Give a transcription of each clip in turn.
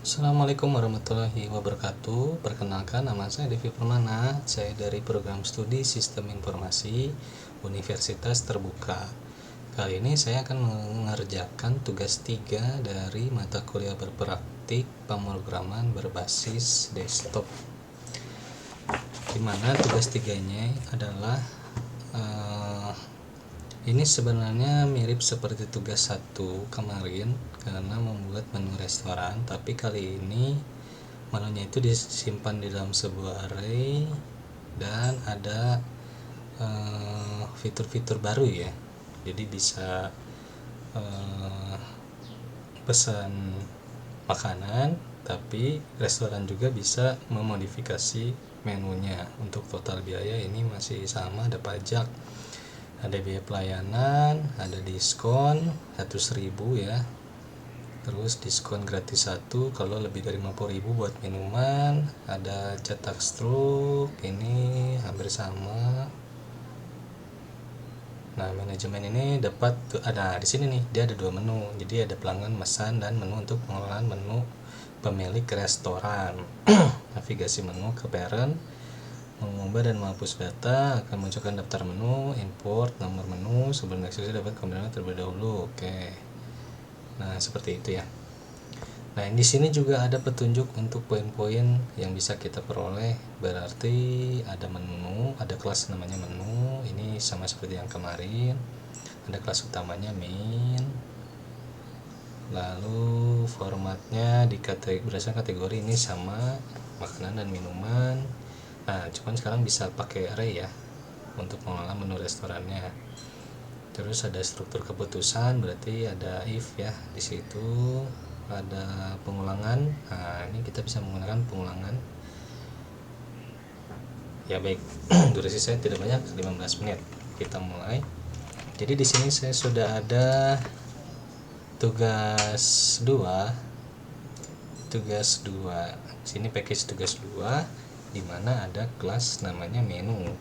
Assalamualaikum warahmatullahi wabarakatuh. Perkenalkan, nama saya Devi Permana. Saya dari program studi Sistem Informasi Universitas Terbuka. Kali ini saya akan mengerjakan tugas 3 dari mata kuliah berpraktik pemrograman berbasis desktop. Dimana tugas 3-nya adalah ini sebenarnya mirip seperti tugas 1 kemarin karena membuat menu restoran, tapi kali ini menunya itu disimpan di dalam sebuah array dan ada fitur-fitur baru ya. Jadi bisa pesan makanan, tapi restoran juga bisa memodifikasi menunya. Untuk total biaya ini masih sama, ada pajak, ada biaya pelayanan, ada diskon 100.000 ya, terus diskon gratis 1 kalau lebih dari 50.000 buat minuman, ada cetak struk, ini hampir sama. Nah, manajemen ini dapat ada di sini nih, dia ada 2 menu. Jadi ada pelanggan mesan dan menu untuk pengelolaan menu pemilik restoran. Navigasi menu ke parent, mengubah dan menghapus data, akan munculkan daftar menu, import nomor menu, sebelum eksekusi dapat kombinasi terlebih dahulu. Oke. Nah, seperti itu ya. Nah, di sini juga ada petunjuk untuk poin-poin yang bisa kita peroleh. Berarti ada menu, ada kelas namanya menu. Ini sama seperti yang kemarin. Ada kelas utamanya main. Lalu formatnya berdasarkan kategori ini sama makanan dan minuman. Nah, cuman sekarang bisa pakai array ya untuk mengelola menu restorannya. Terus ada struktur keputusan, berarti ada if ya di situ. Ada pengulangan. Nah, ini kita bisa menggunakan pengulangan. Ya baik, durasi saya tidak banyak, 15 menit. Kita mulai. Jadi di sini saya sudah ada tugas 2. Sini package tugas 2 di mana ada kelas namanya menu.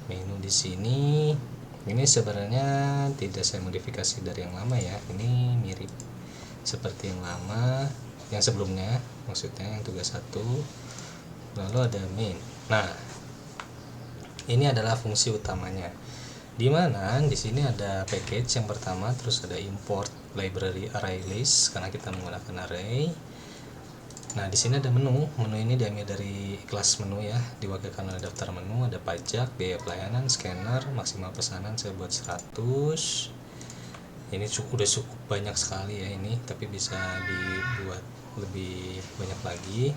Menu di sini ini sebenarnya tidak saya modifikasi dari yang lama ya. Ini mirip seperti yang lama, yang sebelumnya, maksudnya yang tugas 1. Lalu ada main. Nah, ini adalah fungsi utamanya. Di mana di sini ada package yang pertama, terus ada import library array list karena kita menggunakan array. Nah, di sini ada menu. Menu ini diambil dari kelas menu ya, diwakilkan oleh daftar menu, ada pajak, biaya pelayanan, scanner, maksimal pesanan saya buat 100. Ini udah cukup banyak sekali ya ini, tapi bisa dibuat lebih banyak lagi.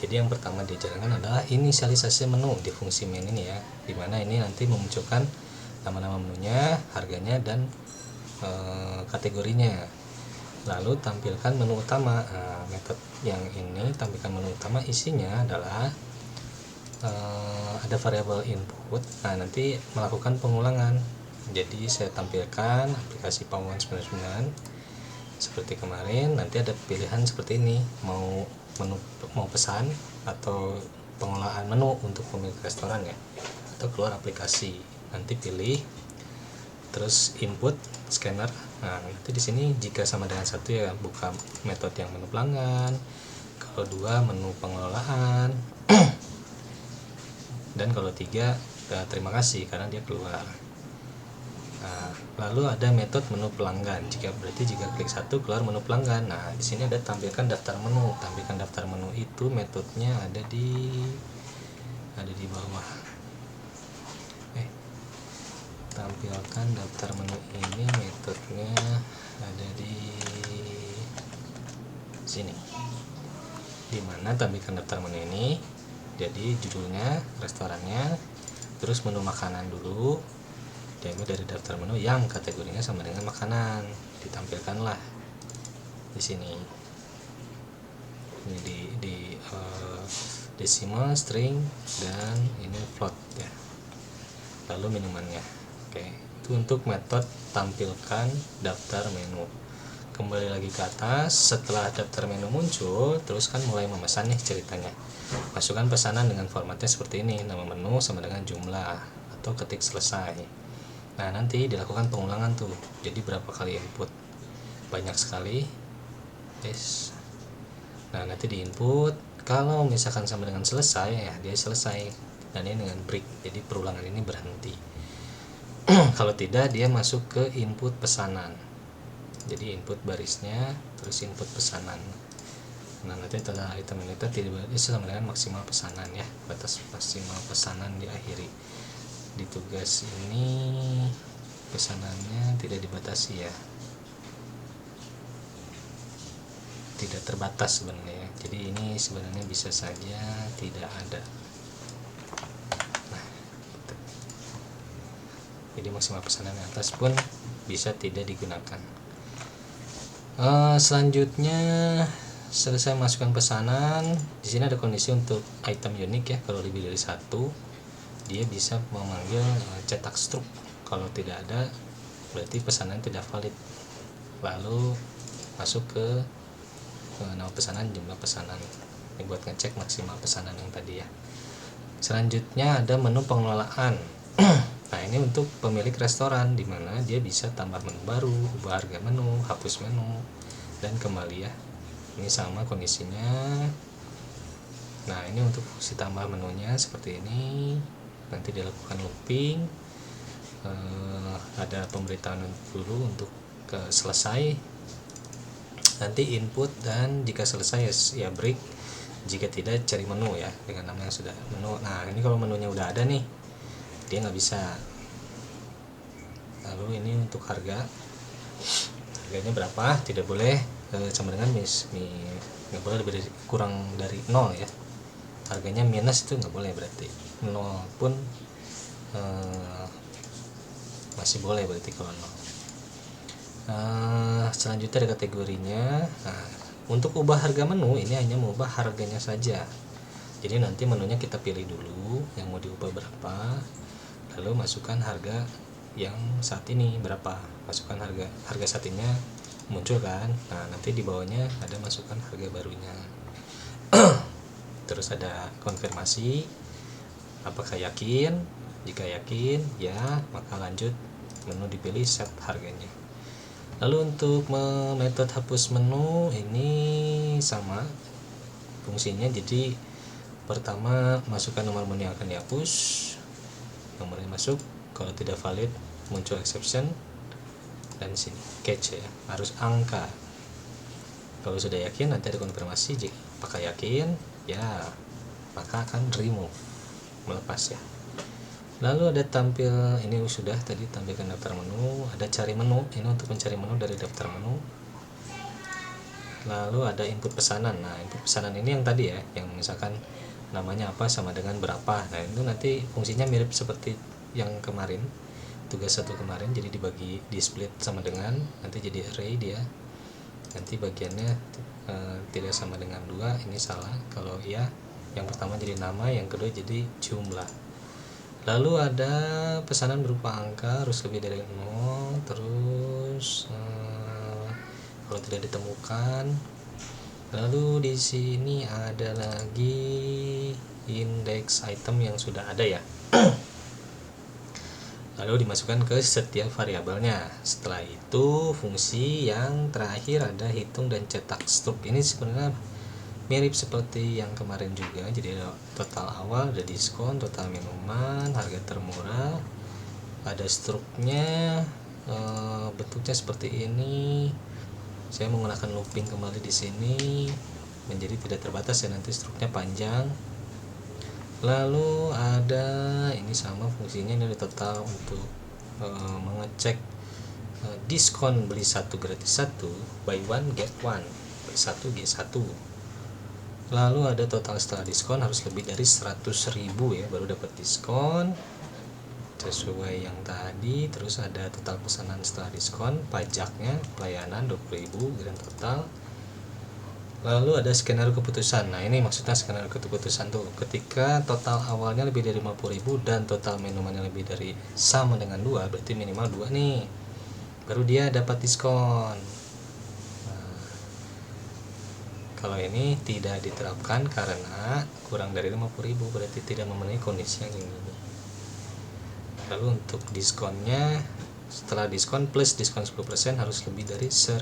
Jadi yang pertama dijalankan adalah inisialisasi menu di fungsi main ini ya, dimana ini nanti memunculkan nama-nama menunya, harganya, dan kategorinya. Lalu tampilkan menu utama. Nah, metode yang ini tampilkan menu utama isinya adalah ada variabel input. Nah, nanti melakukan pengulangan. Jadi saya tampilkan aplikasi Pawon 99 seperti kemarin. Nanti ada pilihan seperti ini, mau pesan atau pengelolaan menu untuk pemilik restoran ya, atau keluar aplikasi. Nanti pilih, terus input scanner. Nah, nanti di sini jika sama dengan 1 ya buka metode yang menu pelanggan, kalau 2 menu pengelolaan, dan kalau 3 terima kasih karena dia keluar. Nah, lalu ada metode menu pelanggan. Jika klik 1 keluar menu pelanggan. Nah, di sini ada tampilkan daftar menu. Tampilkan daftar menu itu metodenya ada di bawah. Tampilkan daftar menu ini metodenya ada di sini. Dimana tampilkan daftar menu ini, jadi judulnya, restorannya, terus menu makanan dulu diambil dari daftar menu yang kategorinya sama dengan makanan, ditampilkanlah di sini. Ini di decimal, string, dan ini float ya. Lalu minumannya. Oke, itu untuk metode tampilkan daftar menu. Kembali lagi ke atas, setelah daftar menu muncul, terus kan mulai memesan nih ceritanya. Masukkan pesanan dengan formatnya seperti ini, nama menu sama dengan jumlah, atau ketik selesai. Nah, nanti dilakukan pengulangan tuh. Jadi berapa kali input? Banyak sekali. Yes. Nah, nanti di input, kalau misalkan sama dengan selesai ya dia selesai, dan ini dengan break, jadi perulangan ini berhenti. Kalau tidak dia masuk ke input pesanan, jadi input barisnya terus input pesanan. Nah, nanti setelah item ini tidak sama dengan maksimal pesanan ya, batas maksimal pesanan diakhiri. Di tugas ini pesanannya tidak dibatasi ya, tidak terbatas sebenarnya. Jadi ini sebenarnya bisa saja tidak ada. Nah, jadi maksimal pesanan yang atas pun bisa tidak digunakan. Selanjutnya selesai masukkan pesanan. Di sini ada kondisi untuk item unik ya, kalau lebih dari satu dia bisa memanggil cetak struk. Kalau tidak ada berarti pesanan tidak valid. Lalu masuk ke nama pesanan, jumlah pesanan. Ini buat ngecek maksimal pesanan yang tadi ya. Selanjutnya ada menu pengelolaan. Nah, ini untuk pemilik restoran, di mana dia bisa tambah menu baru, ubah harga menu, hapus menu, dan kembali ya. Ini sama kondisinya. Nah, ini untuk fungsi tambah menunya seperti ini. Nanti dilakukan looping. Ada pemberitahuan dulu untuk selesai. Nanti input, dan jika selesai ya break. Jika tidak cari menu ya dengan nama yang sudah menu. Nah, ini kalau menunya udah ada nih, dia nggak bisa. Lalu ini untuk harganya berapa, tidak boleh sama dengan nggak boleh lebih dari, kurang dari 0 ya. Harganya minus itu nggak boleh, berarti 0 pun masih boleh berarti kalau 0. Selanjutnya ada kategorinya. Nah, untuk ubah harga menu ini hanya mengubah harganya saja. Jadi nanti menunya kita pilih dulu yang mau diubah berapa, lalu masukkan harga yang saat ini berapa, masukkan harga saat ini muncul kan. Nah, nanti di bawahnya ada masukkan harga barunya. Terus ada konfirmasi apakah yakin. Jika yakin ya, maka lanjut, menu dipilih, set harganya. Lalu untuk metode hapus menu ini sama fungsinya. Jadi pertama masukkan nomor menu yang akan dihapus, nomornya masuk, kalau tidak valid muncul exception, dan sini catch ya, harus angka. Kalau sudah yakin nanti ada konfirmasi, jika apakah yakin ya, maka akan remove, melepas ya. Lalu ada tampil, ini sudah tadi tampilkan daftar menu. Ada cari menu, ini untuk mencari menu dari daftar menu. Lalu ada input pesanan. Nah, input pesanan ini yang tadi ya, yang misalkan namanya apa sama dengan berapa. Nah, itu nanti fungsinya mirip seperti yang kemarin, tugas 1 kemarin. Jadi dibagi, di split sama dengan, nanti jadi array dia. Nanti bagiannya tidak sama dengan 2, ini salah. Kalau iya, yang pertama jadi nama, yang kedua jadi jumlah. Lalu ada pesanan berupa angka, harus lebih dari 0. Terus kalau tidak ditemukan. Lalu di sini ada lagi indeks item yang sudah ada ya. Lalu dimasukkan ke setiap variabelnya. Setelah itu fungsi yang terakhir ada hitung dan cetak struk. Ini sebenarnya mirip seperti yang kemarin juga. Jadi total awal, ada diskon, total minuman, harga termurah, ada struknya, bentuknya seperti ini. Saya menggunakan looping kembali di sini menjadi tidak terbatas ya, nanti struknya panjang. Lalu ada ini sama fungsinya, ini ada total untuk mengecek diskon beli 1 gratis 1, buy 1 get 1, beli 1 get 1. Lalu ada total setelah diskon, harus lebih dari 100.000 ya baru dapat diskon sesuai yang tadi. Terus ada total pesanan setelah diskon, pajaknya, pelayanan 20.000 grand total. Lalu ada skenario keputusan. Nah, ini maksudnya skenario keputusan tuh ketika total awalnya lebih dari 50.000 dan total minumannya lebih dari sama dengan 2, berarti minimal 2 nih, baru dia dapat diskon. Kalau ini tidak diterapkan karena kurang dari 50.000, berarti tidak memenuhi kondisi yang ini. Lalu untuk diskonnya, setelah diskon plus diskon 10% harus lebih dari 100.000,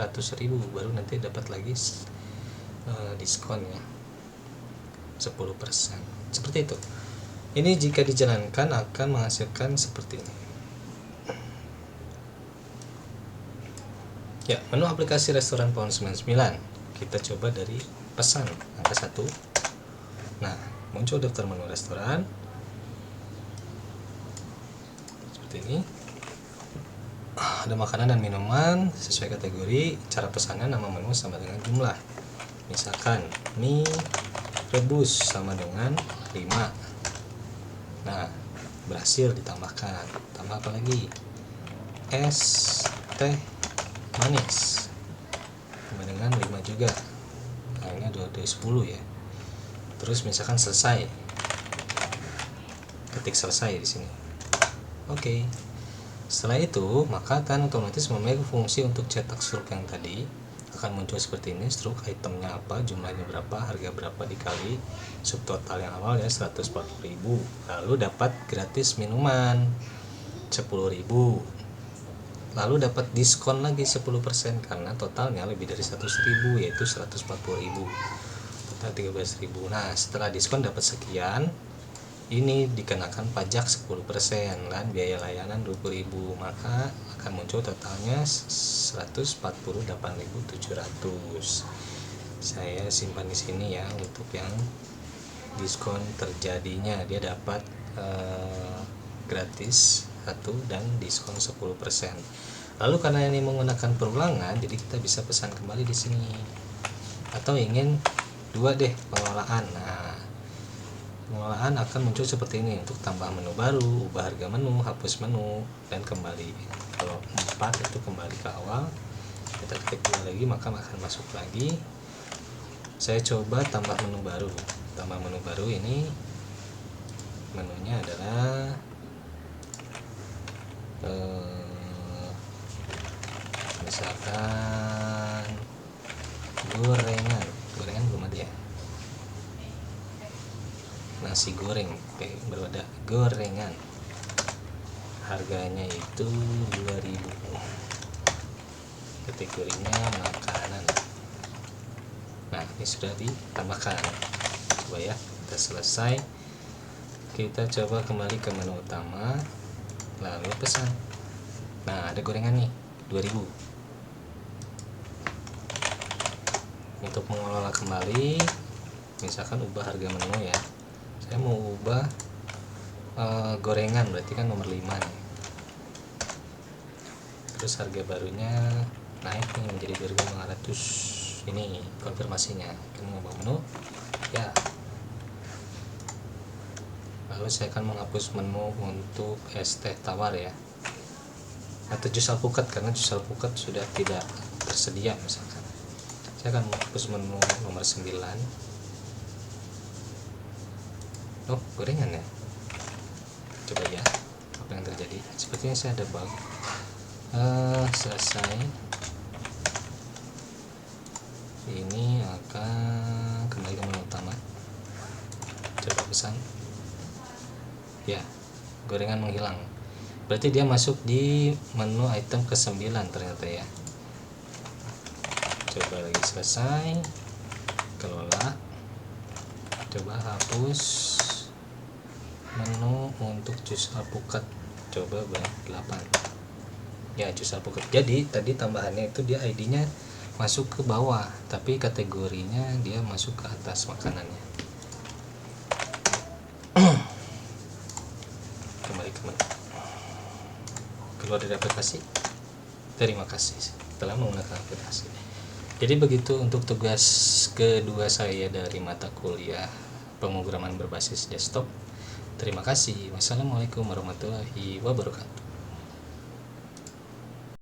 baru nanti dapat lagi diskon ya 10%, seperti itu. Ini jika dijalankan akan menghasilkan seperti ini. Ya, menu aplikasi restoran Pohon 99. Kita coba dari pesan angka 1. Nah, muncul daftar menu restoran seperti ini. Ada makanan dan minuman sesuai kategori. Cara pesannya nama menu sama dengan jumlah. Misalkan mie rebus sama dengan 5. Nah, berhasil ditambahkan. Tambah apa lagi? Es teh manis sama dengan 5 juga. Nah, ini ada 10 ya. Terus misalkan selesai, ketik selesai di sini. Oke. Setelah itu, maka akan otomatis memegang fungsi untuk cetak struk yang tadi. Akan muncul seperti ini, struk itemnya apa, jumlahnya berapa, harga berapa dikali subtotal yang awal ya 140.000. Lalu dapat gratis minuman 10.000. Lalu dapat diskon lagi 10% karena totalnya lebih dari 100.000 yaitu 140.000. Total 13.000. Nah, setelah diskon dapat sekian, ini dikenakan pajak 10% dan biaya layanan 20.000, maka akan muncul totalnya 148.700. Saya simpan di sini ya untuk yang diskon terjadinya. Dia dapat gratis 1 dan diskon 10%. Lalu karena ini menggunakan perulangan, jadi kita bisa pesan kembali di sini. Atau ingin 2 deh pengelolaan. Nah, pengelolaan akan muncul seperti ini untuk tambah menu baru, ubah harga menu, hapus menu, dan kembali. Kalau 4 itu kembali ke awal, kita klik lagi maka akan masuk lagi. Saya coba tambah menu baru. Tambah menu baru ini menunya adalah misalkan gorengan belum ada ya, nasi goreng, oke, baru ada gorengan, harganya itu 2.000, kategorinya makanan. Nah, ini sudah ditambahkan. Coba ya, kita selesai, kita coba kembali ke menu utama, lalu pesan. Nah, ada gorengan nih 2.000. Untuk mengelola kembali, misalkan ubah harga menu ya, saya mau ubah gorengan, berarti kan nomor 5 nih. Terus harga barunya naik nih menjadi 2.500. Ini konfirmasinya. Kita mengubah menu ya. Lalu saya akan menghapus menu untuk es teh tawar ya, atau jus alpukat, karena jus alpukat sudah tidak tersedia misalkan. Saya akan menghapus menu nomor 9. Oh, gorengan ya. Coba ya, apa yang terjadi? Sepertinya saya ada bug. Selesai. Ini akan kembali ke menu utama. Coba pesan. Ya, gorengan menghilang. Berarti dia masuk di menu item ke-9 ternyata ya. Coba lagi selesai, kelola, coba hapus menu untuk jus alpukat, coba 8 ya, jus alpukat. Jadi tadi tambahannya itu dia ID nya masuk ke bawah, tapi kategorinya dia masuk ke atas makanannya. Kembali ke menu, keluar dari aplikasi. Terima kasih telah menggunakan aplikasi. Jadi begitu untuk tugas kedua saya dari mata kuliah pemrograman berbasis desktop. Terima kasih. Wassalamualaikum warahmatullahi wabarakatuh.